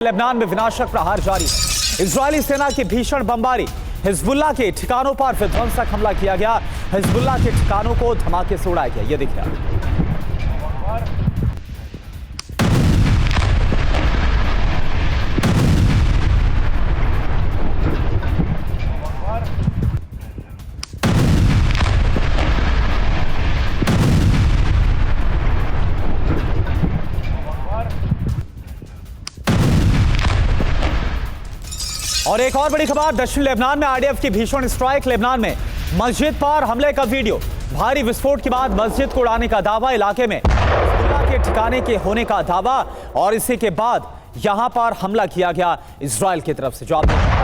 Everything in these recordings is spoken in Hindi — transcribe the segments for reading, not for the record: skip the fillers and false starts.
लेबनान में विनाशक प्रहार जारी। इजरायली सेना की भीषण बमबारी। हिजबुल्लाह के ठिकानों पर विध्वंसक हमला किया गया। हिजबुल्लाह के ठिकानों को धमाके से उड़ाया गया। ये देखिए, और एक और बड़ी खबर, दक्षिण लेबनान में आरडीएफ की भीषण स्ट्राइक। लेबनान में मस्जिद पर हमले का वीडियो। भारी विस्फोट के बाद मस्जिद को उड़ाने का दावा। इलाके में हिजबुल्लाह के ठिकाने के होने का दावा और इसी के बाद यहां पर हमला किया गया इजराइल की तरफ से। जवाब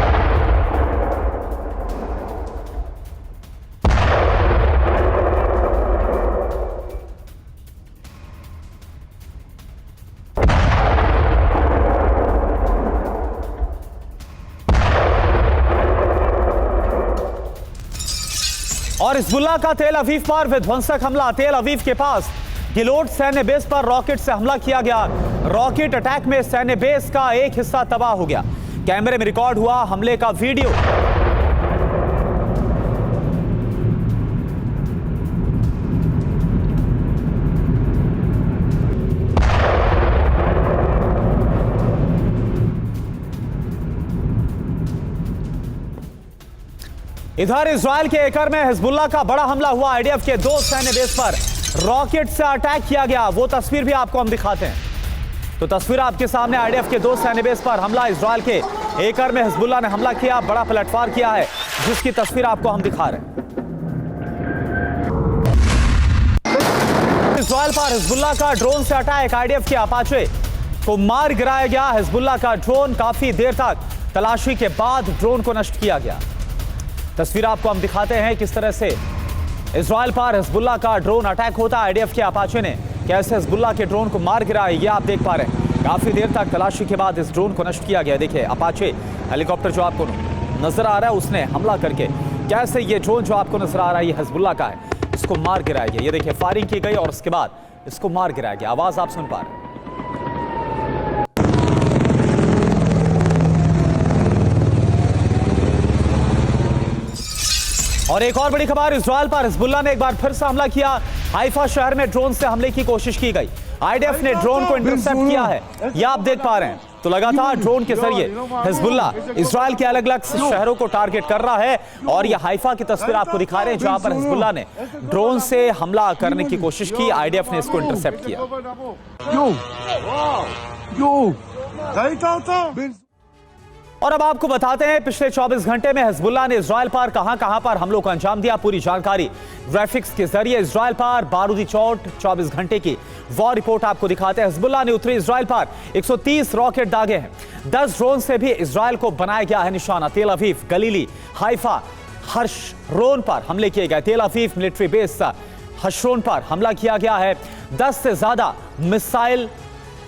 और हिजबुल्लाह का तेल अवीव पर विध्वंसक हमला। तेल अवीव के पास गिलोट सैन्य बेस पर रॉकेट से हमला किया गया। रॉकेट अटैक में सैन्य बेस का एक हिस्सा तबाह हो गया। कैमरे में रिकॉर्ड हुआ हमले का वीडियो। इधर इजराइल के एकर में हिजबुल्लाह का बड़ा हमला हुआ। आईडीएफ के 2 सैन्य बेस पर रॉकेट से अटैक किया गया। वो तस्वीर भी आपको हम दिखाते हैं। तो तस्वीर आपके सामने, आईडीएफ के 2 सैन्य बेस पर हमला। इजराइल के एकर में हिजबुल्लाह ने हमला किया, बड़ा पलटवार किया है, जिसकी तस्वीर आपको हम दिखा रहे हैं। इजराइल पर हिजबुल्लाह का ड्रोन से अटैक। आईडीएफ के अपाचे को मार गिराया गया। हिजबुल्लाह का ड्रोन काफी देर तक तलाशी के बाद ड्रोन को नष्ट किया गया। तस्वीर आपको हम दिखाते हैं किस तरह से इजराइल पर हिजबुल्लाह का ड्रोन अटैक होता है। आईडीएफ के अपाचे ने कैसे हिजबुल्लाह के ड्रोन को मार गिराया, ये आप देख पा रहे हैं। काफी देर तक तलाशी के बाद इस ड्रोन को नष्ट किया गया। देखिए, अपाचे हेलीकॉप्टर जो आपको नजर आ रहा है, उसने हमला करके कैसे ये ड्रोन जो आपको नजर आ रहा है, ये हिजबुल्लाह का है, इसको मार गिराया गया। ये देखिए, फायरिंग की गई और उसके बाद इसको मार गिराया गया। आवाज आप सुन पा रहे हैं। और एक और बड़ी खबर, इजराइल पर हिजबुल्लाह ने एक बार फिर से हमला किया। हाइफा शहर में ड्रोन से हमले की कोशिश की गई। आईडीएफ ने ड्रोन को इंटरसेप्ट किया है, यह आप देख पा रहे हैं। तो लगातार ड्रोन के जरिए हिजबुल्लाह इजराइल के अलग अलग शहरों को टारगेट कर रहा है। और यह हाइफा की तस्वीर आपको दिखा रहे हैं, जहां पर हिजबुल्लाह ने ड्रोन से हमला करने की कोशिश की। आईडीएफ ने इसको इंटरसेप्ट किया। और अब आपको बताते हैं पिछले 24 घंटे में हिजबुल्लाह ने इजराइल पर कहां पर हमलों को अंजाम दिया। पूरी जानकारी ग्राफिक्स के जरिए इजराइल पर बारूदी चोट 24 घंटे की वॉर रिपोर्ट आपको दिखाते हैं। हिजबुल्लाह ने उत्तरी इजराइल पर 130 रॉकेट दागे हैं। 10 ड्रोन से भी इजराइल को बनाया गया है निशाना। तेल अवीव, गलीली, हाइफा, हशरोन पर हमले किए गए। तेल अवीव मिलिट्री बेस हशरोन पर हमला किया गया है। 10 से ज्यादा मिसाइल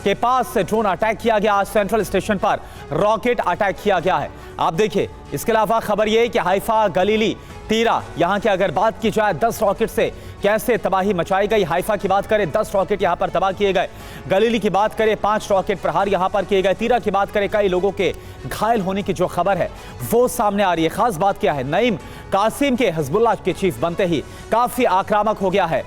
के पास से ड्रोन अटैक किया गया। सेंट्रल स्टेशन पर रॉकेट अटैक किया गया है। आप देखिए, इसके अलावा खबर यह कि हाइफा, गलीली, तीरा, यहां की अगर बात की जाए 10 रॉकेट से कैसे तबाही मचाई गई। हाइफा की बात करें, 10 रॉकेट यहां पर तबाह किए गए। गलीली की बात करें, 5 रॉकेट प्रहार यहां पर किए गए। तीरा की बात करें, कई लोगों के घायल होने की जो खबर है वो सामने आ रही है। खास बात क्या है, नईम कासिम के हिजबुल्लाह के चीफ बनते ही काफी आक्रामक हो गया है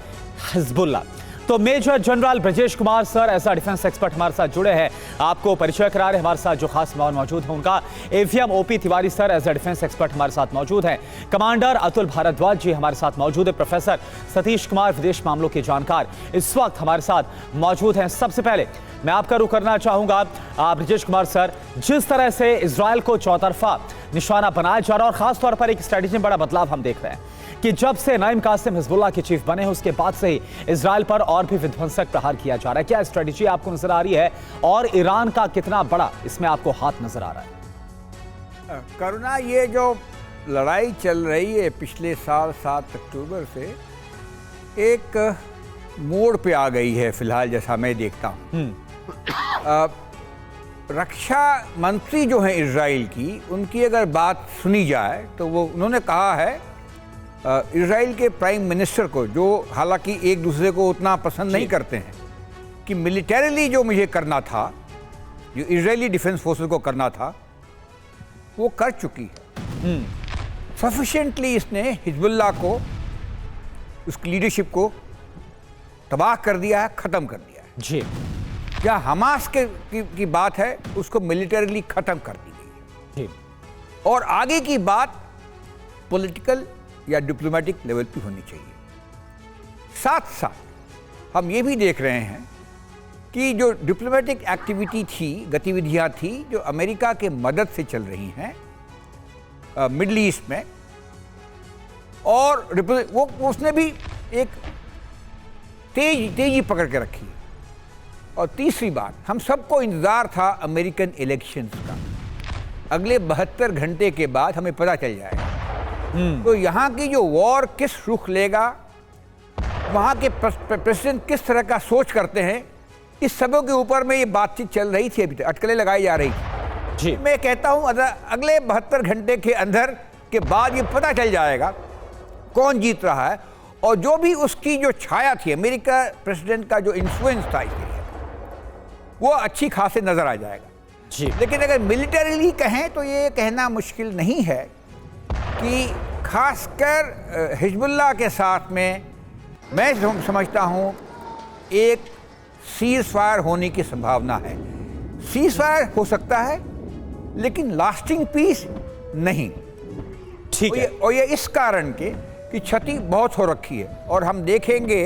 हिजबुल्लाह। तो major general Brajesh Kumar sir ऐसा डिफेंस एक्सपर्ट हमारे साथ जुड़े हैं, आपको परिचय करा रहे हैं। हमारे साथ जो खास मेहमान मौजूद है उनका, AVM OP Tiwari sir as a defence expert हमारे साथ मौजूद हैं। कमांडर अतुल भारद्वाज जी हमारे साथ मौजूद है। प्रोफेसर सतीश कुमार विदेश मामलों के जानकार इस वक्त हमारे साथ मौजूद हैं। सबसे पहले मैं आपका रुख करना चाहूंगा ब्रजेश कुमार सर, जिस तरह से इजराइल को चौतरफा निशाना बनाया जा रहा है और खासतौर पर एक स्ट्रेटेजी में बड़ा बदलाव हम देख रहे हैं कि जब से नईम कासिम हिजबुल्लाह के चीफ बने हैं उसके बाद से ही इजराइल पर और भी विध्वंसक प्रहार किया जा रहा है। क्या स्ट्रेटेजी आपको नजर आ रही है और ईरान का कितना बड़ा इसमें आपको हाथ नजर आ रहा है? करुणा, ये जो लड़ाई चल रही है पिछले साल 7 अक्टूबर से एक मोड़ पे आ गई है फिलहाल, जैसा मैं देखता हूँ। रक्षा मंत्री जो हैं इजराइल की, उनकी अगर बात सुनी जाए तो वो उन्होंने कहा है इजराइल के प्राइम मिनिस्टर को, जो हालांकि एक दूसरे को उतना पसंद नहीं करते हैं, कि मिलिटरीली जो मुझे करना था जो इजरायली डिफेंस फोर्सेस को करना था वो कर चुकी है। सफिशिएंटली इसने हिजबुल्लाह को, उसकी लीडरशिप को तबाह कर दिया है, ख़त्म कर दिया है। जी, क्या हमास की बात है, उसको मिलिटरीली ख़त्म कर दी गई है। जी, और आगे की बात पॉलिटिकल या डिप्लोमेटिक लेवल पे होनी चाहिए। साथ साथ हम ये भी देख रहे हैं कि जो डिप्लोमेटिक एक्टिविटी थी, गतिविधियां थी, जो अमेरिका के मदद से चल रही हैं मिडल ईस्ट में, और वो उसने भी एक तेजी पकड़ के रखी है। और तीसरी बात, हम सबको इंतज़ार था अमेरिकन इलेक्शंस का। अगले 72 घंटे के बाद हमें पता चल जाएगा तो यहाँ की जो वॉर किस रुख लेगा, वहाँ के प्रेसिडेंट किस तरह का सोच करते हैं, इस सबों के ऊपर में ये बातचीत चल रही थी, अभी तक अटकलें लगाई जा रही थी। जी, मैं कहता हूँ अगले 72 घंटे के अंदर के बाद ये पता चल जाएगा कौन जीत रहा है, और जो भी उसकी जो छाया थी, अमेरिका प्रेसिडेंट का जो इन्फ्लुएंस था इसके लिए, वो अच्छी खासे नजर आ जाएगा। जी, लेकिन अगर मिलिटरीली कहें तो ये कहना मुश्किल नहीं है कि खासकर हिजबुल्लाह के साथ में मैं समझता हूँ एक सीज फायर होने की संभावना है। सीज फायर हो सकता है लेकिन लास्टिंग पीस नहीं। ठीक है। और ये इस कारण के कि क्षति बहुत हो रखी है। और हम देखेंगे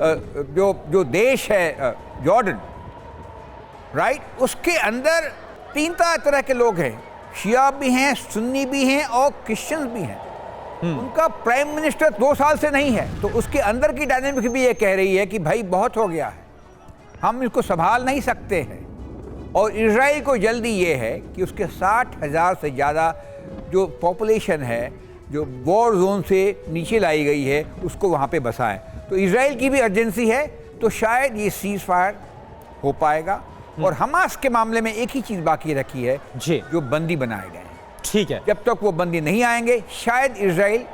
जो देश है जॉर्डन, राइट, उसके अंदर 3 तरह के लोग हैं, शिया भी हैं, सुन्नी भी हैं और क्रिश्चियंस भी हैं। उनका प्राइम मिनिस्टर 2 साल से नहीं है, तो उसके अंदर की डायनेमिक भी ये कह रही है कि भाई बहुत हो गया है, हम इसको संभाल नहीं सकते हैं। और इजराइल को जल्दी ये है कि उसके 60,000 से ज़्यादा जो पॉपुलेशन है, जो वॉर जोन से नीचे लाई गई है, उसको वहाँ पे बसाएं। तो इजराइल की भी अर्जेंसी है, तो शायद ये सीज फायर हो पाएगा। और हमास के मामले में एक ही चीज़ बाकी रखी है जी, जो बंदी बनाए गए हैं। ठीक है। जब तक वो बंदी नहीं आएंगे, शायद इजराइल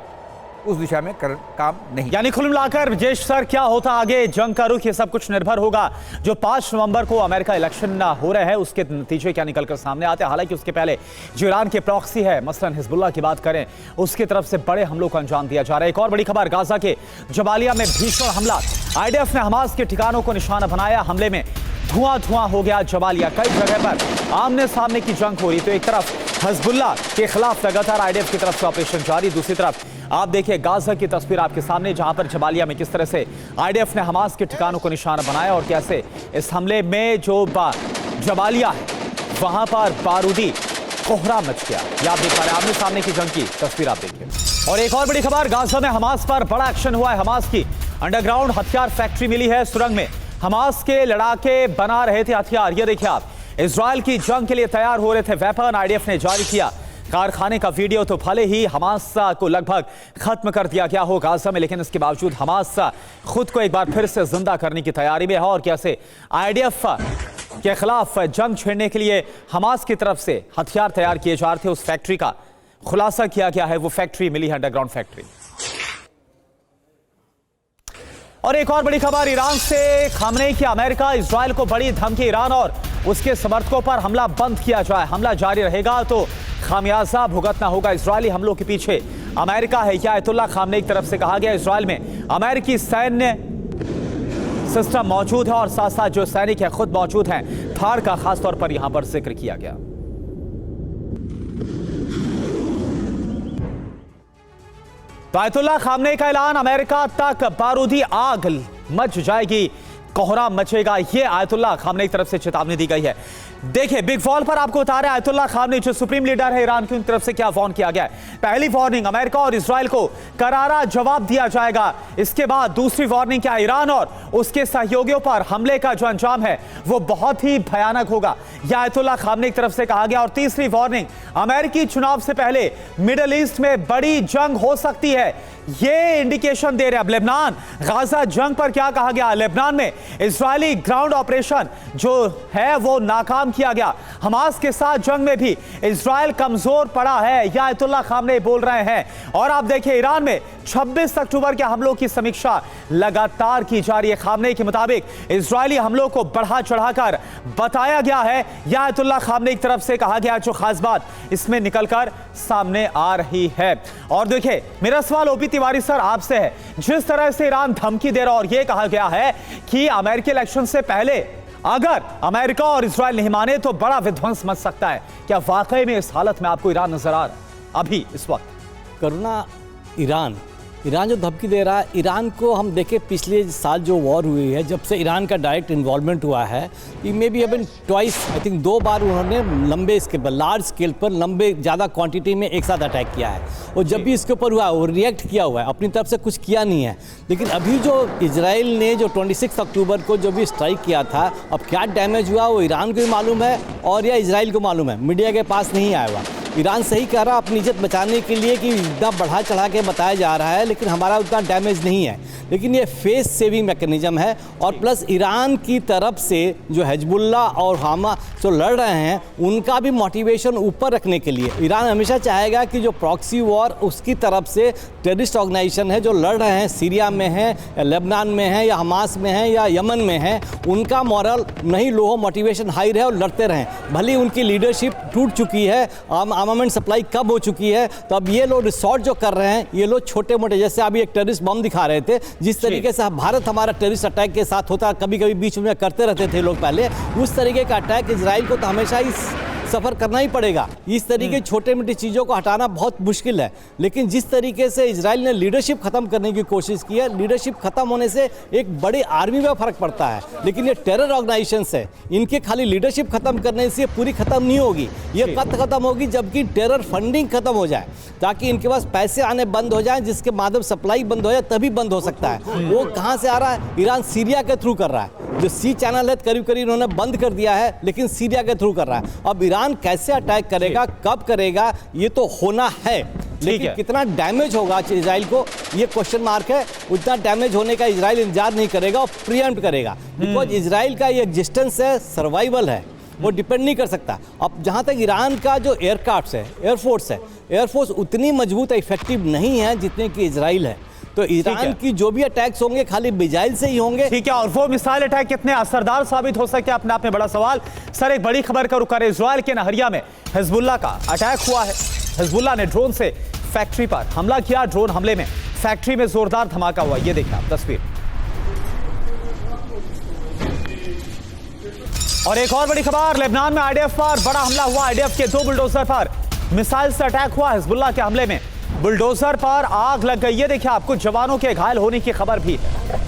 उस दिशा में काम नहीं। यानी कुल मिलाकर विजेश सर, क्या होता आगे, जंग का रुख, ये सब कुछ निर्भर होगा जो 5 नवंबर को अमेरिका इलेक्शन हो रहे हैं, उसके नतीजे क्या निकलकर सामने आते हैं। हालांकि उसके पहले जो ईरान के प्रॉक्सी है, मसलन हिजबुल्लाह की बात करें, उसकी तरफ से बड़े हमलों को अंजाम दिया जा रहा है। एक और बड़ी खबर, गाजा के जबालिया में भीषण हमला, आईडीएफ ने हमास के ठिकानों को निशाना बनाया। हमले में धुआं हो गया जबालिया, कई जगह पर आमने सामने की जंग हो रही। तो एक तरफ हिजबुल्लाह के खिलाफ लगातार आईडीएफ की तरफ से ऑपरेशन जारी, दूसरी तरफ आप देखिए गाजा की तस्वीर आपके सामने, जहां पर जबालिया में किस तरह से आईडीएफ ने हमास के ठिकानों को निशाना बनाया और कैसे इस हमले में जो जबालिया है वहां पर बारूदी कोहरा मच गया। ये आप देख पा रहे हैं आमने सामने की जंग की तस्वीर आप देखिए। और एक और बड़ी खबर, गाजा में हमास पर बड़ा एक्शन हुआ है। हमास की अंडरग्राउंड हथियार फैक्ट्री मिली है सुरंग में। हमास के लड़ाके बना रहे थे हथियार, ये देखिए आप, इजराइल की जंग के लिए तैयार हो रहे थे वेपन, आईडीएफ ने जारी किया कारखाने का वीडियो। तो भले ही हमास को लगभग खत्म कर दिया गया हो गाजा में, लेकिन इसके बावजूद हमास खुद को एक बार फिर से जिंदा करने की तैयारी में है और कैसे आईडीएफ के खिलाफ जंग छेड़ने के लिए हमास की तरफ से हथियार तैयार किए जा रहे थे। उस फैक्ट्री का खुलासा किया गया है, वो फैक्ट्री मिली है अंडरग्राउंड फैक्ट्री। और एक और बड़ी खबर, ईरान से खामनेई की अमेरिका, इजराइल को बड़ी धमकी, ईरान और उसके समर्थकों पर हमला बंद किया जाए, हमला जारी रहेगा तो खामियाजा भुगतना होगा। इजरायली हमलों के पीछे अमेरिका है, यह आयतुल्लाह खामनेई की तरफ से कहा गया। इजराइल में अमेरिकी सैन्य सिस्टम मौजूद है और साथ साथ जो सैनिक है खुद मौजूद हैं, थार का खासतौर पर यहां पर जिक्र किया गया। तो आयतुल्लाह खामनेई का ऐलान, अमेरिका तक बारूदी आग मच जाएगी, कोहरा मचेगा, ये आयतुल्लाह खामनेई की तरफ से चेतावनी दी गई है। देखिए बिग वॉल पर आपको बता रहे हैं आयतुल्लाह खामनेई जो सुप्रीम लीडर है ईरान की, उनकी तरफ से क्या वार्न किया गया है। पहली वार्निंग, अमेरिका और इजराइल को करारा जवाब दिया जाएगा। इसके बाद दूसरी वार्निंग क्या, ईरान और उसके सहयोगियों पर हमले का जो अंजाम है वो बहुत ही भयानक होगा, यह आयतुल्लाह खामनेई की तरफ से कहा गया। और तीसरी वार्निंग, अमेरिकी चुनाव से पहले मिडिल ईस्ट में बड़ी जंग हो सकती है, ये इंडिकेशन दे रहे हैं। अब लेबनान गाजा जंग पर क्या कहा गया, लेबनान में इजरायली ग्राउंड ऑपरेशन जो है वो नाकाम किया गया। हमास के साथ जंग में भी इजराइल कमजोर पड़ा है, यह आयतुल्लाह खामनेई बोल रहे हैं। और आप देखिए ईरान में 26 अक्टूबर के हमलों की समीक्षा लगातार की जा रही है। खामनेई के मुताबिक इजरायली हमलों को बढ़ा चढ़ाकर बताया गया है। यह आयतुल्लाह खामनेई की तरफ से कहा गया जो खास बात इसमें निकलकर सामने आ रही है। और देखिए, मेरा सवाल ओपी तिवारी सर आपसे है, जिस तरह से ईरान धमकी दे रहा और यह कहा गया है कि अमेरिकी इलेक्शन से पहले अगर अमेरिका और इजरायल नहीं माने तो बड़ा विध्वंस मच सकता है, क्या वाकई में इस हालत में आपको ईरान नजर आ रहा है अभी इस वक्त? करुणा, ईरान जो धमकी दे रहा है, ईरान को हम देखें पिछले साल जो वॉर हुई है, जब से ईरान का डायरेक्ट इन्वॉल्वमेंट हुआ है, maybe haven't twice, I think 2 बार उन्होंने लंबे स्केल पर, लार्ज स्केल पर, लंबे ज़्यादा क्वांटिटी में एक साथ अटैक किया है। और जब भी इसके ऊपर हुआ वो रिएक्ट किया हुआ है, अपनी तरफ से कुछ किया नहीं है। लेकिन अभी जो इजराइल ने जो 26 अक्टूबर को जो भी स्ट्राइक किया था, अब क्या डैमेज हुआ वो ईरान को भी मालूम है और या इजराइल को मालूम है, मीडिया के पास नहीं आया हुआ। ईरान सही कह रहा अपनी इज्जत बचाने के लिए कि इतना बढ़ा चढ़ा के बताया जा रहा है, लेकिन हमारा उतना डैमेज नहीं है। लेकिन ये फेस सेविंग मैकेनिज्म है। और प्लस ईरान की तरफ से जो हिजबुल्ला और हमास जो लड़ रहे हैं, उनका भी मोटिवेशन ऊपर रखने के लिए ईरान हमेशा चाहेगा कि जो प्रॉक्सी वॉर उसकी तरफ से टेररिस्ट ऑर्गेनाइजेशन है जो लड़ रहे हैं, सीरिया में है या लेबनान में है या हमास में है या यमन में है, उनका मॉरल नहीं लो हो, मोटिवेशन हाई रहे और लड़ते रहें। भले उनकी लीडरशिप टूट चुकी है, आर्मामेंट सप्लाई कब हो चुकी है, तो अब ये लोग रिसोर्ट जो कर रहे हैं, ये लोग छोटे मोटे, जैसे अभी एक टेररिस्ट बम दिखा रहे थे, जिस तरीके से भारत हमारा टेररिस्ट अटैक के साथ होता, कभी कभी बीच में करते रहते थे लोग पहले, उस तरीके का अटैक इजराइल को तो हमेशा ही सफ़र करना ही पड़ेगा। इस तरीके छोटे मोटी चीज़ों को हटाना बहुत मुश्किल है। लेकिन जिस तरीके से इजराइल ने लीडरशिप ख़त्म करने की कोशिश की है, लीडरशिप ख़त्म होने से एक बड़ी आर्मी में फ़र्क पड़ता है। लेकिन ये टेरर ऑर्गेनाइजेशंस है, इनके खाली लीडरशिप ख़त्म करने से पूरी ख़त्म नहीं होगी। ये कब ख़त्म होगी? जबकि टेरर फंडिंग ख़त्म हो जाए, ताकि इनके पास पैसे आने बंद हो जाए, जिसके माध्यम सप्लाई बंद हो जाए, तभी बंद हो सकता है। वो कहाँ से आ रहा है? ईरान सीरिया के थ्रू कर रहा है। जो सी चैनल है करीब करीब इन्होंने बंद कर दिया है, लेकिन सीरिया के थ्रू कर रहा है। अब ईरान कैसे अटैक करेगा, कब करेगा, ये तो होना है, लेकिन कितना डैमेज होगा इजराइल को, ये क्वेश्चन मार्क है। उतना डैमेज होने का इजराइल इंतजार नहीं करेगा और प्रीएम्प्ट करेगा, बिकॉज इजराइल का ये एग्जिस्टेंस है, सर्वाइवल है, वो डिपेंड नहीं कर सकता। अब जहाँ तक ईरान का जो एयरक्राफ्ट है, एयरफोर्स उतनी मजबूत इफेक्टिव नहीं है जितने कि इजराइल है। तो ईरान की जो भी अटैक्स होंगे खाली मिसाइल से ही होंगे। ठीक है, और वो मिसाइल अटैक कितने असरदार साबित हो सकते हैं, अपने आप में बड़ा सवाल। सर, एक बड़ी खबर का रुख करें, इजराइल के नहरिया में हिजबुल्ला का अटैक हुआ है। हिजबुल्ला ने ड्रोन से फैक्ट्री पर हमला किया। ड्रोन हमले में फैक्ट्री में जोरदार धमाका हुआ। ये देखिए आप तस्वीर। और एक और बड़ी खबर, लेबनान में आईडीएफ पर बड़ा हमला हुआ। आईडीएफ के 2 बुलडोजर पर मिसाइल से अटैक हुआ। हिजबुल्ला के हमले में बुलडोजर पर आग लग गई। ये देखिए आपको जवानों के घायल होने की खबर भी है।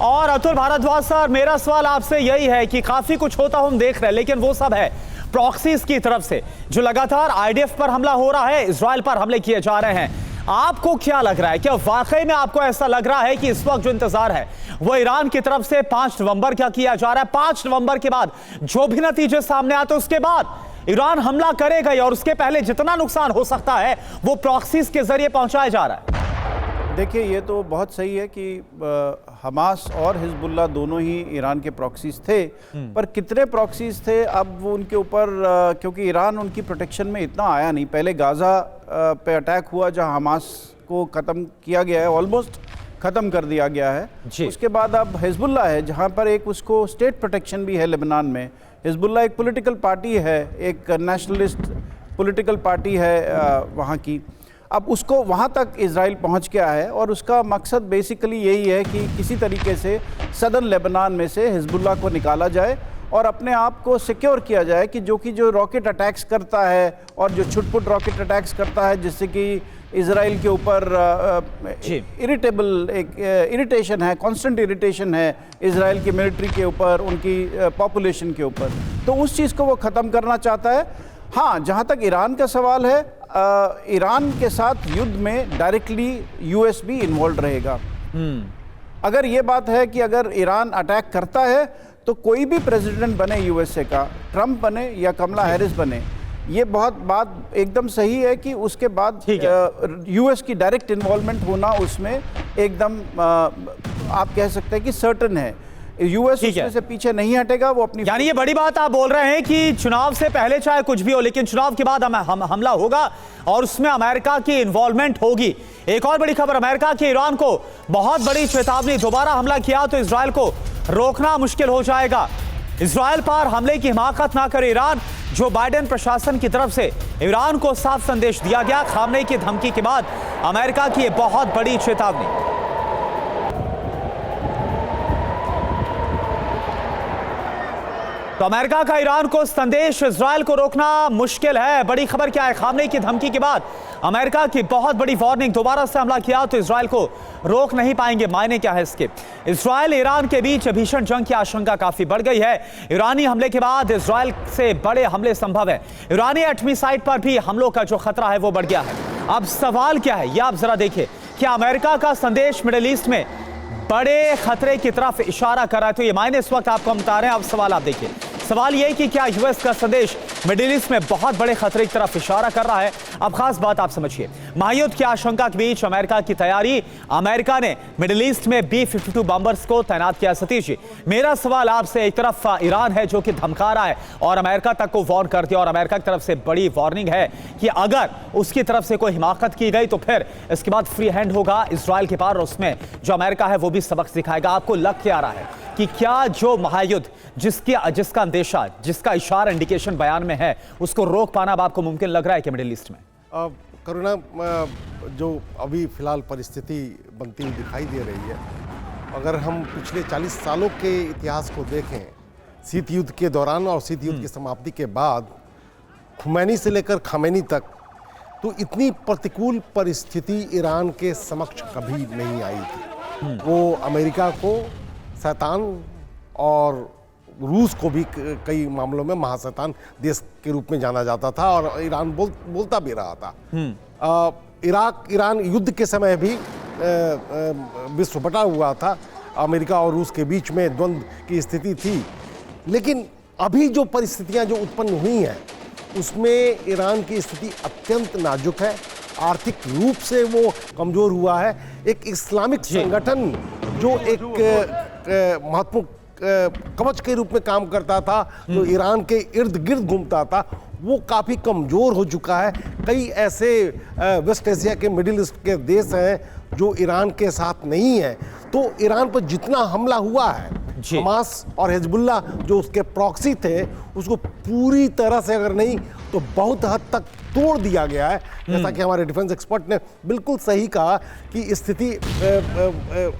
और अतुल भारद्वाज सर, मेरा सवाल आपसे यही है कि काफी कुछ होता हम देख रहे हैं, लेकिन वो सब है प्रॉक्सीज की तरफ से जो लगातार आईडीएफ पर हमला हो रहा है, इजराइल पर हमले किए जा रहे हैं। आपको क्या लग रहा है, क्या वाकई में आपको ऐसा लग रहा है कि इस वक्त जो इंतजार है वो ईरान की तरफ से 5 नवंबर क्या किया जा रहा है? 5 नवंबर के बाद जो भी नतीजे सामने आते उसके बाद ईरान हमला करेगा, और उसके पहले जितना नुकसान हो सकता है वो प्रॉक्सीज के जरिए पहुंचाया जा रहा है? देखिए, ये तो बहुत सही है कि हमास और हिजबुल्ला दोनों ही ईरान के प्रॉक्सीज थे, पर कितने प्रॉक्सीज थे अब वो उनके ऊपर, क्योंकि ईरान उनकी प्रोटेक्शन में इतना आया नहीं। पहले गाज़ा पे अटैक हुआ जहां हमास को ख़त्म किया गया है, ऑलमोस्ट ख़त्म कर दिया गया है। उसके बाद अब हिजबुल्ला है जहां पर एक उसको स्टेट प्रोटेक्शन भी है लेबनान में। हिजबुल्ला एक पॉलिटिकल पार्टी है, एक नेशनलिस्ट पॉलिटिकल पार्टी है वहाँ की। अब उसको वहाँ तक इजराइल पहुँच गया है और उसका मकसद बेसिकली यही है कि किसी तरीके से सदर्न लेबनान में से हिजबुल्ला को निकाला जाए और अपने आप को सिक्योर किया जाए कि जो रॉकेट अटैक्स करता है और जो छुटपुट रॉकेट अटैक्स करता है, जिससे कि इजराइल के ऊपर इरिटेशन है, कांस्टेंट इरिटेशन है इजराइल की मिलिट्री के ऊपर, उनकी पॉपुलेशन के ऊपर, तो उस चीज़ को वो ख़त्म करना चाहता है। हाँ, जहाँ तक ईरान का सवाल है, ईरान के साथ युद्ध में डायरेक्टली यूएस भी इन्वॉल्व रहेगा। अगर ये बात है कि अगर ईरान अटैक करता है तो कोई भी प्रेसिडेंट बने यूएसए का, ट्रंप बने या कमला हैरिस बने, ये बहुत बात एकदम सही है कि उसके बाद यूएस की डायरेक्ट इन्वॉल्वमेंट होना उसमें एकदम आप कह सकते हैं कि सर्टन है। यूएस ठीक है। उसमें से पीछे नहीं हटेगा, वो अपनी यानी ये बड़ी बात आप बोल रहे हैं कि चुनाव से पहले चाहे कुछ भी हो, लेकिन चुनाव के बाद हमला होगा और उसमें अमेरिका की इन्वॉल्वमेंट होगी। एक और बड़ी खबर, अमेरिका की ईरान को बहुत बड़ी चेतावनी, दोबारा हमला किया तो इजरायल को रोकना मुश्किल हो जाएगा। इजरायल पर हमले की हिमाकत ना करे ईरान, जो बाइडेन प्रशासन की तरफ से ईरान को साफ संदेश दिया गया। खामनेई की धमकी के बाद अमेरिका की बहुत बड़ी चेतावनी। तो अमेरिका का ईरान को संदेश, इजरायल को रोकना मुश्किल है। बड़ी खबर क्या है, खामनेई की धमकी के बाद अमेरिका की बहुत बड़ी वार्निंग, दोबारा से हमला किया तो इजरायल को रोक नहीं पाएंगे। मायने क्या है इसके? इजरायल ईरान के बीच भीषण जंग की आशंका काफी बढ़ गई है। ईरानी हमले के बाद इजरायल से बड़े हमले संभव है। ईरानी एटमी साइट पर भी हमलों का जो खतरा है वो बढ़ गया है। अब सवाल क्या है, ये आप जरा देखिए, क्या अमेरिका का संदेश मिडिल ईस्ट में बड़े खतरे की तरफ इशारा कर रहा है? तो ये मायने इस वक्त आपको हम बता रहे हैं। अब सवाल आप देखिए, सवाल ये कि क्या यूएस का संदेश मिडिल ईस्ट में बहुत बड़े खतरे की तरफ इशारा कर रहा है? अब खास बात आप समझिए, महायुद्ध की आशंका के बीच अमेरिका की तैयारी, अमेरिका ने मिडिल ईस्ट में B-52 बॉम्बर्स को तैनात किया। सतीश जी, मेरा सवाल आपसे, एक तरफ ईरान है जो कि धमका रहा है और अमेरिका तक को वार्न कर दिया, और अमेरिका की तरफ से बड़ी वार्निंग है कि अगर उसकी तरफ से कोई हिमाकत की गई तो फिर इसके बाद फ्री हैंड होगा इजरायल के पार, उसमें जो अमेरिका है वो भी सबक सिखाएगा। आपको लग क्या रहा है कि क्या जो महायुद्ध जिसका अंदेशा, जिसका इशारा, इंडिकेशन बयान में है, उसको रोक पाना अब आपको मुमकिन लग रहा है कि मिडिल ईस्ट में? करुणा, जो अभी फिलहाल परिस्थिति बनती हुई दिखाई दे रही है, अगर हम पिछले 40 सालों के इतिहास को देखें, शीत युद्ध के दौरान और शीत युद्ध की समाप्ति के बाद, खुमैनी से लेकर खामेनी तक, तो इतनी प्रतिकूल परिस्थिति ईरान के समक्ष कभी नहीं आई थी। वो अमेरिका को शैतान और रूस को भी कई मामलों में महाशैतान देश के रूप में जाना जाता था, और ईरान बोलता भी रहा था। इराक ईरान युद्ध के समय भी विश्व बटा हुआ था, अमेरिका और रूस के बीच में द्वंद्व की स्थिति थी। लेकिन अभी जो परिस्थितियां जो उत्पन्न हुई हैं, उसमें ईरान की स्थिति अत्यंत नाजुक है। आर्थिक रूप से वो कमजोर हुआ है। एक इस्लामिक संगठन जो एक महत्वपूर्ण कवच के रूप में काम करता था, जो ईरान के इर्द गिर्द घूमता था, वो काफ़ी कमज़ोर हो चुका है। कई ऐसे वेस्ट एशिया के, मिडिल ईस्ट के देश हैं जो ईरान के साथ नहीं है। तो ईरान पर जितना हमला हुआ है, हमास और हिजबुल्लाह जो उसके प्रॉक्सी थे, उसको पूरी तरह से अगर नहीं तो बहुत हद तक तोड़ दिया गया है। जैसा कि हमारे डिफेंस एक्सपर्ट ने बिल्कुल सही कहा कि स्थिति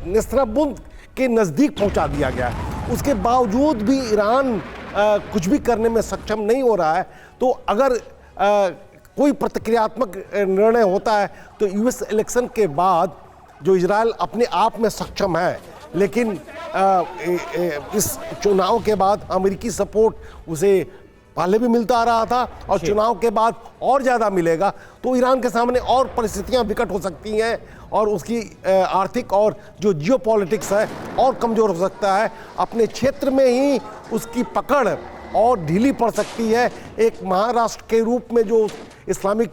नेस्तनाबूत के नज़दीक पहुंचा दिया गया है। उसके बावजूद भी ईरान कुछ भी करने में सक्षम नहीं हो रहा है। तो अगर कोई प्रतिक्रियात्मक निर्णय होता है तो यूएस इलेक्शन के बाद जो इजराइल अपने आप में सक्षम है, लेकिन इस चुनाव के बाद अमेरिकी सपोर्ट उसे पहले भी मिलता आ रहा था और चुनाव के बाद और ज़्यादा मिलेगा, तो ईरान के सामने और परिस्थितियां विकट हो सकती हैं और उसकी आर्थिक और जो जियोपॉलिटिक्स है और कमज़ोर हो सकता है। अपने क्षेत्र में ही उसकी पकड़ और ढीली पड़ सकती है। एक महाराष्ट्र के रूप में जो इस्लामिक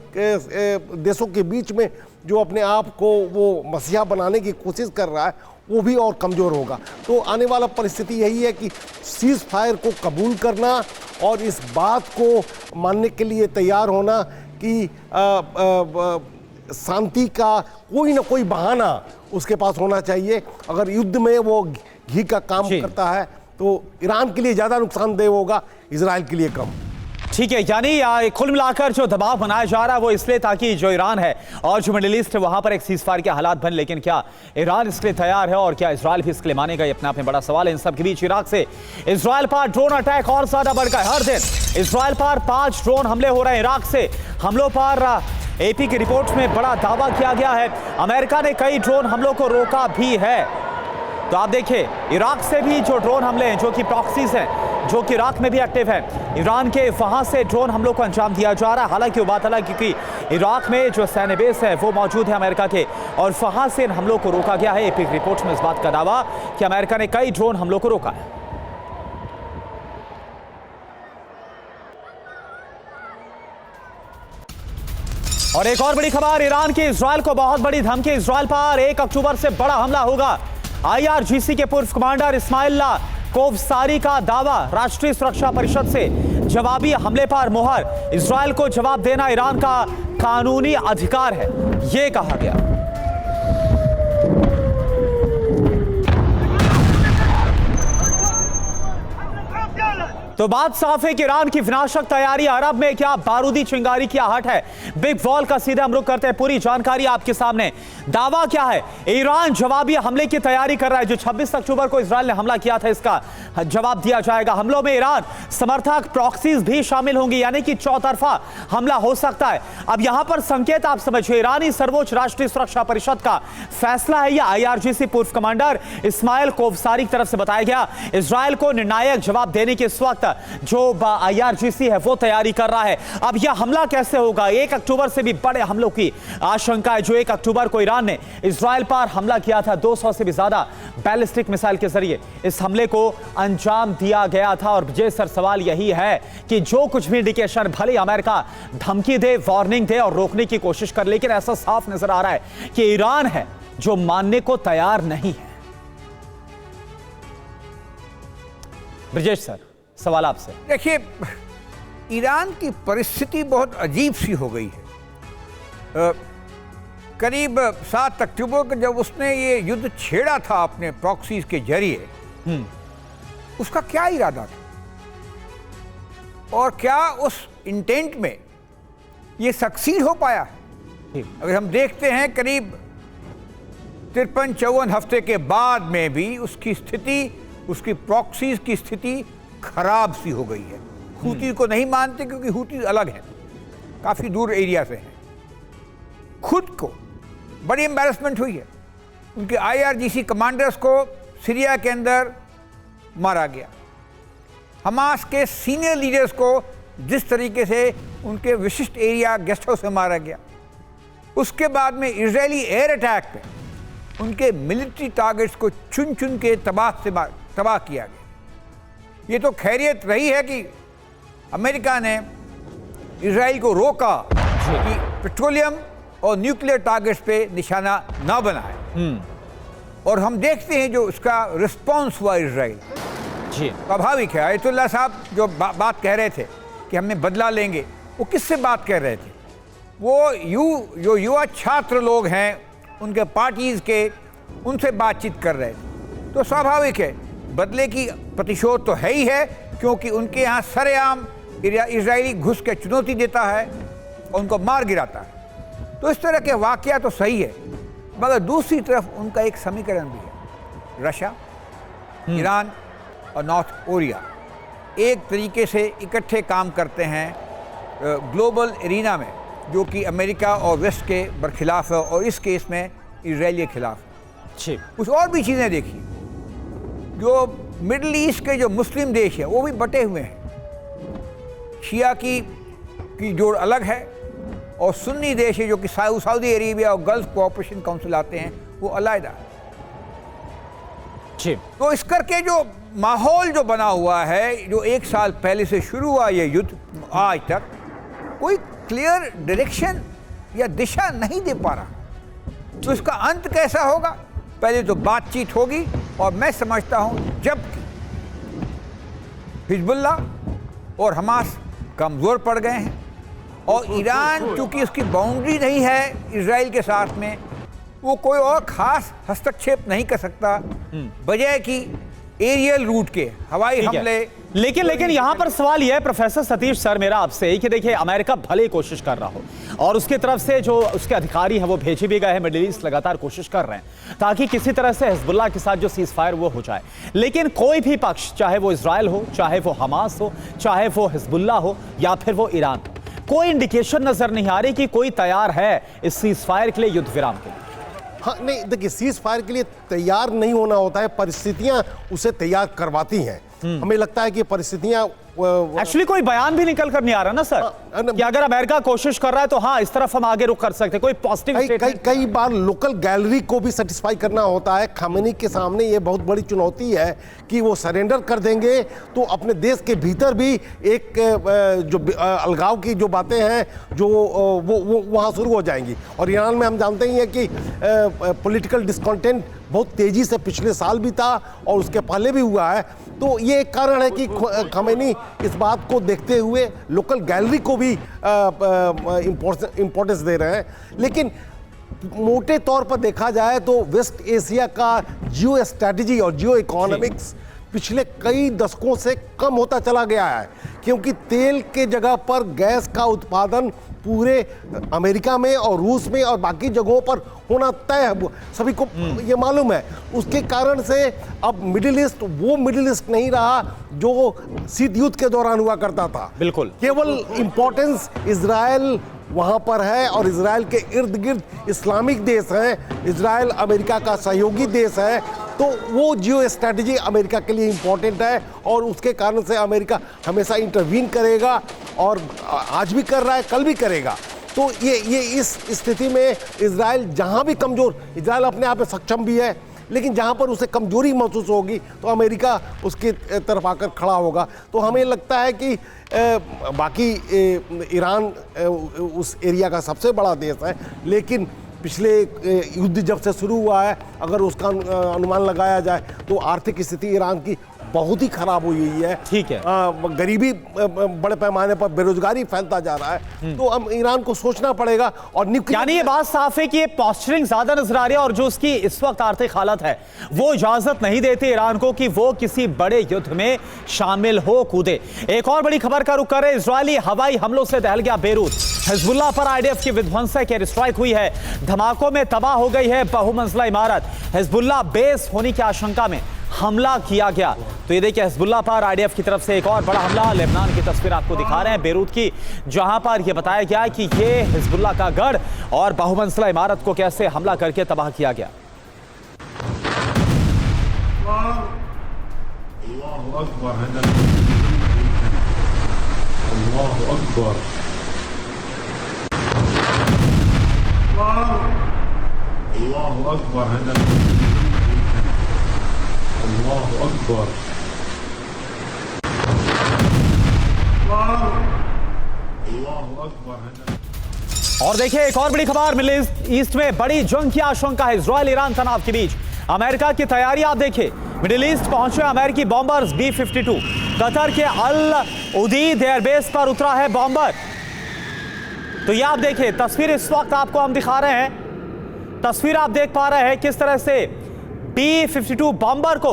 देशों के बीच में जो अपने आप को वो मसीहा बनाने की कोशिश कर रहा है, वो भी और कमज़ोर होगा। तो आने वाला परिस्थिति यही है कि सीज़ फायर को कबूल करना और इस बात को मानने के लिए तैयार होना कि शांति का कोई ना कोई बहाना उसके पास होना चाहिए। अगर युद्ध में वो घी का काम करता है तो ईरान के लिए ज़्यादा नुकसानदेह होगा, इजराइल के लिए कम। ठीक है, यानी कुल मिलाकर जो दबाव बनाया जा रहा है वो इसलिए ताकि जो ईरान है और जो मिडिल ईस्ट है वहां पर एक सीज फायर के हालात बन। लेकिन क्या ईरान इसके लिए तैयार है और क्या इजराइल भी इसके लिए मानेगा? ये अपने आप में बड़ा सवाल है। इन सब के बीच इराक से इजराइल पर ड्रोन अटैक और ज्यादा बढ़ गए। हर दिन इजराइल पर 5 ड्रोन हमले हो रहे हैं। इराक से हमलों पर AP की रिपोर्ट में बड़ा दावा किया गया है। अमेरिका ने कई ड्रोन हमलों को रोका भी है। तो आप देखिए, इराक से भी जो ड्रोन हमले हैं, जो कि प्रॉक्सीज हैं, जो कि इराक में भी एक्टिव है, ईरान के वहां से ड्रोन हमलों को अंजाम दिया जा रहा है। हालांकि वो बात अलग, क्योंकि इराक में जो सैन्य बेस है वो मौजूद है अमेरिका के, और वहां से इन हमलों को रोका गया है। AP रिपोर्ट में इस बात का दावा कि अमेरिका ने कई ड्रोन हमलों को रोका है। और एक और बड़ी खबर, ईरान की इजराइल को बहुत बड़ी धमकी। इजराइल पर 1 अक्टूबर से बड़ा हमला होगा। IRGC के पूर्व कमांडर इस्माइल कोवसारी का दावा, राष्ट्रीय सुरक्षा परिषद से जवाबी हमले पर मुहर। इजरायल को जवाब देना ईरान का कानूनी अधिकार है, यह कहा गया। तो बात साफ है कि ईरान की विनाशक तैयारी अरब में क्या बारूदी चिंगारी की आहट है। बिग वॉल का सीधे हम रुख करते हैं, पूरी जानकारी आपके सामने। दावा क्या है? ईरान जवाबी हमले की तैयारी कर रहा है। जो 26 अक्टूबर को इजरायल ने हमला किया था, इसका जवाब दिया जाएगा। हमलों में ईरान समर्थक प्रॉक्सीज भी शामिल होंगी, यानी कि चौतरफा हमला हो सकता है। अब यहां पर संकेत आप समझिए, ईरानी सर्वोच्च राष्ट्रीय सुरक्षा परिषद का फैसला है या IRGC पूर्व कमांडर इस्माइल कोवसारी की तरफ से बताया गया। इजरायल को निर्णायक जवाब देने के इस वक्त जो IRGC है वो तैयारी कर रहा है। अब यह हमला कैसे होगा? 1 अक्टूबर से भी बड़े हमलों की आशंका है। जो 1 अक्टूबर को ईरान ने इजरायल पर हमला किया था, 200 से भी ज्यादा बैलिस्टिक मिसाइल के जरिए इस हमले को अंजाम दिया गया था। और विजय सर, सवाल यही है कि जो कुछ भी इंडिकेशन, भले अमेरिका धमकी दे, वार्निंग दे और रोकने की कोशिश कर, लेकिन ऐसा साफ नजर आ रहा है कि ईरान है जो मानने को तैयार नहीं है। ब्रिजेश सर, सवाल आपसे। देखिए, ईरान की परिस्थिति बहुत अजीब सी हो गई है। करीब 7 अक्टूबर को जब उसने ये युद्ध छेड़ा था अपने प्रॉक्सीज के जरिए, उसका क्या इरादा था और क्या उस इंटेंट में ये सक्सीड हो पाया है? अगर हम देखते हैं, करीब 53-54 हफ्ते के बाद में भी उसकी स्थिति, उसकी प्रॉक्सीज की स्थिति खराब सी हो गई है। हूती को नहीं मानते क्योंकि हूती अलग है, काफी दूर एरिया से है। खुद को बड़ी एम्बैरेसमेंट हुई है। उनके IRGC कमांडर्स को सीरिया के अंदर मारा गया। हमास के सीनियर लीडर्स को जिस तरीके से उनके विशिष्ट एरिया गेस्ट हाउस में मारा गया, उसके बाद में इजरायली एयर अटैक पे उनके मिलिट्री टारगेट्स को चुन चुन के तबाह किया गया। ये तो खैरियत रही है कि अमेरिका ने इजराइल को रोका कि पेट्रोलियम और न्यूक्लियर टारगेट्स पे निशाना ना बनाए। और हम देखते हैं जो उसका रिस्पांस हुआ इजराइल, जी स्वाभाविक है। आयतुल्लाह साहब जो बात कह रहे थे कि हमने बदला लेंगे, वो किससे बात कर रहे थे? वो जो युवा छात्र लोग हैं, उनके पार्टीज के, उनसे बातचीत कर रहे थे। तो स्वाभाविक है, बदले की प्रतिशोध तो है ही है, क्योंकि उनके यहाँ सरेआम इजरायली घुस के चुनौती देता है और उनको मार गिराता है। तो इस तरह के वाकया तो सही है, मगर दूसरी तरफ उनका एक समीकरण भी है। रशिया, ईरान और नॉर्थ कोरिया एक तरीके से इकट्ठे काम करते हैं ग्लोबल एरिना में, जो कि अमेरिका और वेस्ट के बरखिलाफ है और इस केस में इजराइल के खिलाफ है। कुछ और भी चीज़ें देखिए, जो मिडल ईस्ट के जो मुस्लिम देश है वो भी बटे हुए हैं। शिया की जोड़ अलग है और सुन्नी देश है जो कि सऊदी अरेबिया और गल्फ कोऑपरेशन काउंसिल आते हैं, वो अलग। तो इस करके जो माहौल जो बना हुआ है, जो 1 साल पहले से शुरू हुआ ये युद्ध, आज तक कोई क्लियर डायरेक्शन या दिशा नहीं दे पा रहा। तो इसका अंत कैसा होगा? पहले तो बातचीत होगी, और मैं समझता हूं जबकि हिजबुल्लाह और हमास कमज़ोर पड़ गए हैं और ईरान चूंकि उसकी बाउंड्री नहीं है इजराइल के साथ में, वो कोई और ख़ास हस्तक्षेप नहीं कर सकता बजाय कि एरियल रूट के हवाई हमले। लेकिन यहां पर सवाल यह है प्रोफेसर सतीश सर मेरा आपसे कि देखिए, अमेरिका भले कोशिश कर रहा हो और उसकी तरफ से जो उसके अधिकारी हैं वो भेजे भी गए हैं, मिडिल ईस्ट लगातार कोशिश कर रहे हैं ताकि किसी तरह से हिजबुल्लाह के साथ जो सीज फायर वो हो जाए। लेकिन कोई भी पक्ष, चाहे वो इजराइल हो, चाहे वो हमास हो, चाहे वो हिजबुल्लाह हो या फिर वो ईरान हो, कोई इंडिकेशन नजर नहीं आ रही कि कोई तैयार है इस सीज फायर के लिए, युद्ध विराम के लिए। हाँ नहीं, देखिए, सीज फायर के लिए तैयार नहीं होना होता है, परिस्थितियां उसे तैयार करवाती हैं। हमें लगता है कि परिस्थितियां एक्चुअली कोई बयान भी निकल कर नहीं आ रहा ना सर कि अगर अमेरिका कोशिश कर रहा है तो हाँ इस तरफ हम आगे रुक कर सकते हैं, कोई पॉजिटिव कई बार लोकल गैलरी को भी सेटिस्फाई करना होता है। खामेनी के सामने ये बहुत बड़ी चुनौती है कि वो सरेंडर कर देंगे तो अपने देश के भीतर भी एक जो अलगाव की जो बातें हैं जो वो वहाँ शुरू हो जाएंगी। और ईरान में हम जानते ही हैं कि पॉलिटिकल डिस्कॉन्टेंट बहुत तेजी से पिछले साल भी था और उसके पहले भी हुआ है। तो ये एक कारण है कि खमेनी इस बात को देखते हुए लोकल गैलरी को भी इम्पोर्टेंस दे रहे हैं। लेकिन मोटे तौर पर देखा जाए तो वेस्ट एशिया का जियो स्ट्रैटेजी और जियो इकोनॉमिक्स पिछले कई दशकों से कम होता चला गया है, क्योंकि तेल के जगह पर गैस का उत्पादन पूरे अमेरिका में और रूस में और बाकी जगहों पर होना तय है, सभी को ये मालूम है। उसके कारण से अब मिडिल ईस्ट वो मिडिल ईस्ट नहीं रहा जो शीत युद्ध के दौरान हुआ करता था। बिल्कुल, केवल इंपॉर्टेंस इजराइल वहां पर है और इजराइल के इर्द गिर्द इस्लामिक देश हैं। इजराइल अमेरिका का सहयोगी देश है, तो वो जियो स्ट्रैटेजी अमेरिका के लिए इंपॉर्टेंट है और उसके कारण से अमेरिका हमेशा इंटरवीन करेगा और आज भी कर रहा है, कल भी करेगा। तो ये इस स्थिति में इजराइल जहां भी कमजोर, इजराइल अपने आप में सक्षम भी है, लेकिन जहां पर उसे कमजोरी महसूस होगी तो अमेरिका उसकी तरफ आकर खड़ा होगा। तो हमें लगता है कि बाकी ईरान उस एरिया का सबसे बड़ा देश है, लेकिन पिछले युद्ध जब से शुरू हुआ है, अगर उसका अनुमान लगाया जाए तो आर्थिक स्थिति ईरान की बहुत ही खराब हुई है। ठीक है, गरीबी बड़े पैमाने पर, बेरोजगारी फैलता जा रहा है। तो अब ईरान को सोचना पड़ेगा और यानी ये बात साफ है कि ये पॉस्चरिंग ज्यादा नजर आ रही है और जो उसकी इस वक्त आर्थिक हालत है वो इजाजत नहीं देती ईरान को कि वो किसी बड़े युद्ध में शामिल हो कूदे। एक और बड़ी खबर का रुख कर रहे, इजरायली हवाई हमलों से दहल गया बेरूत। हिजबुल्लाह पर आईडीएफ की विध्वंसक एयर स्ट्राइक हुई है। धमाकों में तबाह हो गई है बहुमंजिला इमारत। हिजबुल्लाह बेस होने की आशंका में हमला किया गया। तो ये देखिए, हिजबुल्लाह पर आईडीएफ की तरफ से एक और बड़ा हमला। लेबनान की तस्वीर आपको दिखा रहे हैं बेरूत की, जहां पर यह बताया गया कि ये हिजबुल्लाह का गढ़ और बहुमंजिला इमारत को कैसे हमला करके तबाह किया गया। और देखिए एक और बड़ी खबर, मिडिल ईस्ट में बड़ी जंग की आशंका है इजराइल ईरान तनाव के बीच। अमेरिका की तैयारी आप देखिए, मिडिल ईस्ट पहुंचे अमेरिकी बॉम्बर्स B-52। कतर के अल उदीद एयरबेस पर उतरा है बॉम्बर। तो ये आप देखिए तस्वीर इस वक्त आपको हम दिखा रहे हैं। तस्वीर आप देख पा रहे हैं किस तरह से B-52 बॉम्बर को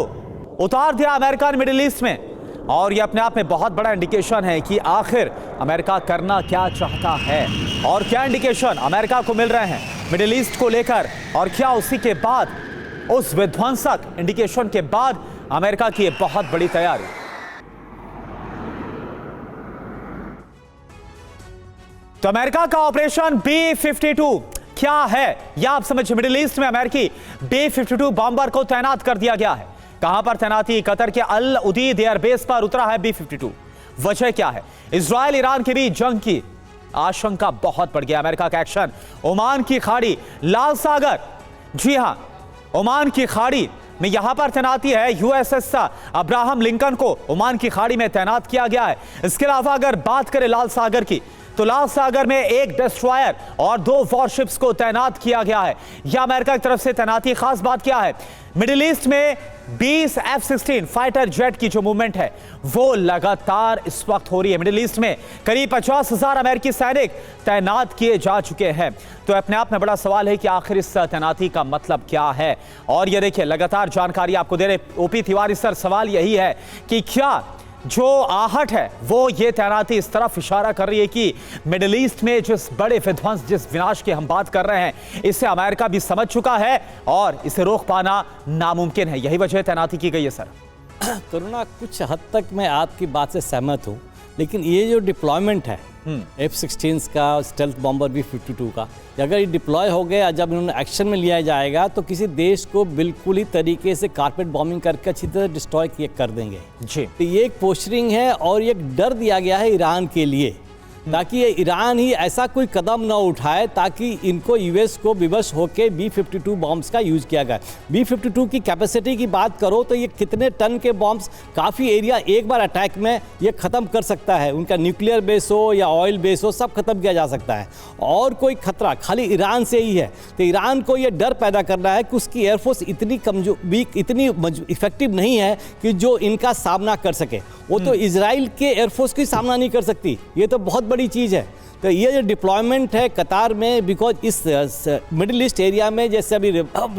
उतार दिया अमेरिका ने मिडिल ईस्ट में। और यह अपने आप में बहुत बड़ा इंडिकेशन है कि आखिर अमेरिका करना क्या चाहता है और क्या इंडिकेशन अमेरिका को मिल रहे हैं मिडिल ईस्ट को लेकर, और क्या उसी के बाद उस विध्वंसक इंडिकेशन के बाद अमेरिका की बहुत बड़ी तैयारी। तो अमेरिका का ऑपरेशन B-52 क्या है यह आप समझिए। मिडिल ईस्ट में अमेरिकी B-52 बॉम्बर को तैनात कर दिया गया है। कहां पर तैनाती? कतर के अल उदीद एयरबेस पर उतरा है B-52। वजह क्या है? इजराइल ईरान के बीच जंग की आशंका बहुत बढ़ गया। अमेरिका का एक्शन ओमान की खाड़ी, लाल सागर, जी हां, ओमान की खाड़ी में यहां पर तैनाती है। USS अब्राहम लिंकन को ओमान की खाड़ी में तैनात किया गया है। इसके अलावा अगर बात करें लाल सागर की, तो लाल सागर में एक डिस्ट्रॉयर और 2 वॉरशिप्स को तैनात किया गया है। यह अमेरिका की तरफ से तैनाती। खास बात क्या है, मिडिल ईस्ट में 20 F-16 फाइटर जेट की जो मूवमेंट है वो लगातार इस वक्त हो रही है। मिडिल ईस्ट में करीब 50,000 अमेरिकी सैनिक तैनात किए जा चुके हैं। तो अपने आप में बड़ा सवाल है कि आखिर इस तैनाती का मतलब क्या है। और ये देखिए लगातार जानकारी आपको दे रहे ओपी तिवारी सर, सवाल यही है कि क्या जो आहट है वो ये तैनाती इस तरफ इशारा कर रही है कि मिडिल ईस्ट में जिस बड़े विध्वंस, जिस विनाश की हम बात कर रहे हैं, इसे अमेरिका भी समझ चुका है और इसे रोक पाना नामुमकिन है। यही वजह तैनाती की गई है सर। करुणा, कुछ हद तक मैं आपकी बात से सहमत हूँ, लेकिन ये जो डिप्लॉयमेंट है F-16 का, स्टेल्थ बॉम्बर B-52 का, अगर ये डिप्लॉय हो गया, जब इन्होंने एक्शन में लिया जाएगा तो किसी देश को बिल्कुल ही तरीके से कारपेट बॉम्बिंग करके अच्छी तरह डिस्ट्रॉय कर देंगे जी। तो ये एक पोस्चरिंग है और एक डर दिया गया है ईरान के लिए ताकि ये ईरान ही ऐसा कोई कदम न उठाए ताकि इनको यूएस को विवश होकर B-52 बॉम्ब्स का यूज किया गया। B-52 की कैपेसिटी की बात करो तो ये कितने टन के बॉम्ब्स काफ़ी एरिया एक बार अटैक में ये ख़त्म कर सकता है। उनका न्यूक्लियर बेस हो या ऑयल बेस हो, सब खत्म किया जा सकता है। और कोई खतरा खाली ईरान से ही है। तो ईरान को ये डर पैदा करना है कि उसकी एयरफोर्स इतनी कमजोर, वीक, इतनी इफेक्टिव नहीं है कि जो इनका सामना कर सके। वो तो इजराइल के एयरफोर्स की सामना नहीं कर सकती। ये तो बहुत बड़ी चीज़ है। तो ये जो डिप्लॉयमेंट है कतार में, बिकॉज इस मिडिल ईस्ट एरिया में, जैसे अभी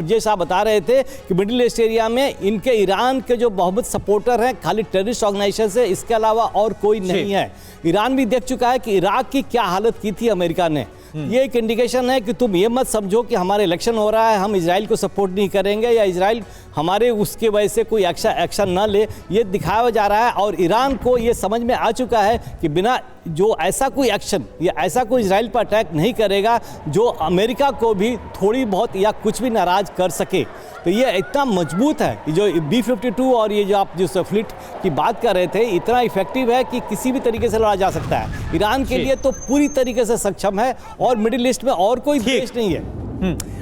जैसा आप बता रहे थे कि मिडिल ईस्ट एरिया में इनके ईरान के जो बहुत सपोर्टर हैं खाली टेररिस्ट ऑर्गेनाइजेशन से, इसके अलावा और कोई नहीं है। ईरान भी देख चुका है कि इराक की क्या हालत की थी अमेरिका ने। ये एक इंडिकेशन है कि तुम ये मत समझो कि हमारे इलेक्शन हो रहा है, हम इजराइल को सपोर्ट नहीं करेंगे या इजराइल हमारे उसके वजह से कोई एक्शन ना ले। ये दिखाया जा रहा है और ईरान को ये समझ में आ चुका है कि बिना जो ऐसा कोई एक्शन या ऐसा कोई इजराइल पर अटैक नहीं करेगा जो अमेरिका को भी थोड़ी बहुत या कुछ भी नाराज कर सके। तो ये इतना मजबूत है कि जो B-52 और ये जो आप जिस फ्लीट की बात कर रहे थे, इतना इफेक्टिव है कि किसी भी तरीके से लड़ा जा सकता है। ईरान के लिए तो पूरी तरीके से सक्षम है और मिडिल ईस्ट में और कोई देश नहीं है।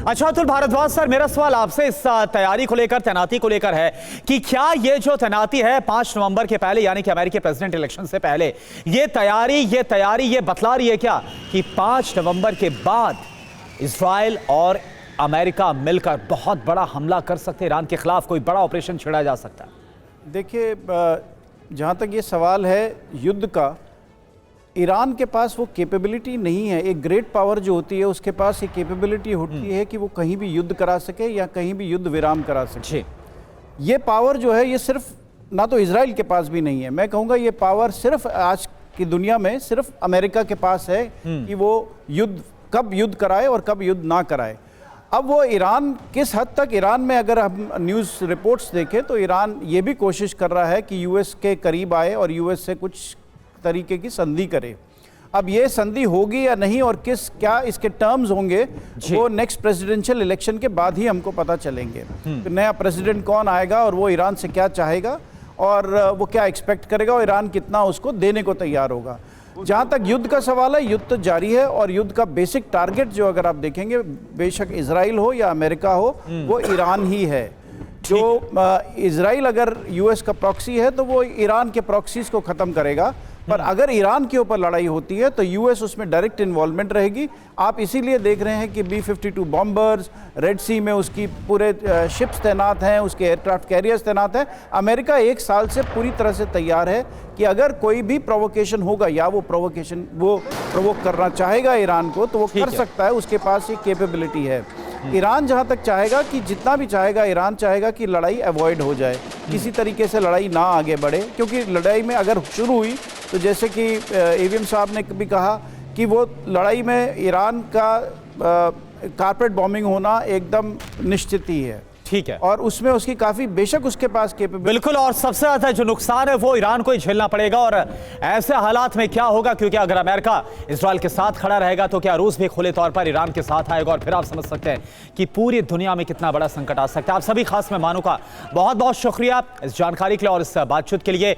अच्छा अतुल भारद्वाज सर, मेरा सवाल आपसे इस तैयारी को लेकर, तैनाती को लेकर है कि क्या ये जो तैनाती है 5 नवंबर के पहले यानी कि अमेरिकी प्रेसिडेंट इलेक्शन से पहले, ये तैयारी ये बतला रही है क्या कि 5 नवंबर के बाद इजराइल और अमेरिका मिलकर बहुत बड़ा हमला कर सकते हैं, ईरान के खिलाफ कोई बड़ा ऑपरेशन छेड़ा जा सकता है? देखिए, जहाँ तक ये सवाल है युद्ध का, ईरान के पास वो कैपेबिलिटी नहीं है। एक ग्रेट पावर जो होती है उसके पास ये कैपेबिलिटी होती है कि वो कहीं भी युद्ध करा सके या कहीं भी युद्ध विराम करा सके। ये पावर जो है ये सिर्फ ना तो इजराइल के पास भी नहीं है, मैं कहूँगा ये पावर सिर्फ आज की दुनिया में सिर्फ अमेरिका के पास है कि वो कब युद्ध कराए और कब युद्ध ना कराए। अब वो ईरान किस हद तक, ईरान में अगर हम न्यूज़ रिपोर्ट्स देखें तो ईरान ये भी कोशिश कर रहा है कि यूएस के करीब आए और यूएस से कुछ तरीके की संधि करे। अब ये संधि होगी या नहीं और क्या इसके टर्म्स होंगे, वो नेक्स्ट प्रेसिडेंशियल इलेक्शन के बाद ही हमको पता चलेंगे। तो नया प्रेसिडेंट कौन आएगा और वो ईरान से क्या चाहेगा और वो क्या एक्सपेक्ट करेगा और ईरान कितना उसको देने को तैयार होगा। जहाँ तक युद्ध का सवाल है, युद्ध तो जारी है और युद्ध का बेसिक टारगेट जो अगर आप देखेंगे, बेशक इजराइल हो या अमेरिका हो, वो ईरान ही है। जो इजराइल अगर यूएस का प्रॉक्सी है तो वो ईरान के प्रॉक्सीज को ख़त्म करेगा, पर अगर ईरान के ऊपर लड़ाई होती है तो यूएस उसमें डायरेक्ट इन्वॉल्वमेंट रहेगी। आप इसीलिए देख रहे हैं कि B-52 बॉम्बर्स, रेड सी में उसकी पूरे शिप्स तैनात हैं, उसके एयरक्राफ्ट कैरियर्स तैनात हैं। अमेरिका 1 साल से पूरी तरह से तैयार है कि अगर कोई भी प्रोवोकेशन होगा या वो प्रोवोक करना चाहेगा ईरान को तो वो कर सकता है, उसके पास ये कैपेबिलिटी है। ईरान जहाँ तक चाहेगा कि जितना भी चाहेगा, ईरान चाहेगा कि लड़ाई अवॉइड हो जाए, किसी तरीके से लड़ाई ना आगे बढ़े, क्योंकि लड़ाई में अगर शुरू हुई तो जैसे कि एवीएम साहब ने भी कहा कि वो लड़ाई में ईरान का कारपेट बॉम्बिंग होना एकदम निश्चित ही है। ठीक है, और उसमें उसकी काफी, बेशक उसके पास कैपेबिलिटी, बिल्कुल, और सबसे ज्यादा जो नुकसान है वो ईरान को ही झेलना पड़ेगा। और ऐसे हालात में क्या होगा, क्योंकि अगर अमेरिका इजराइल के साथ खड़ा रहेगा तो क्या रूस भी खुले तौर पर ईरान के साथ आएगा, और फिर आप समझ सकते हैं कि पूरी दुनिया में कितना बड़ा संकट आ सकता है। आप सभी खास मेहमानों का बहुत बहुत शुक्रिया इस जानकारी के लिए और इस बातचीत के लिए।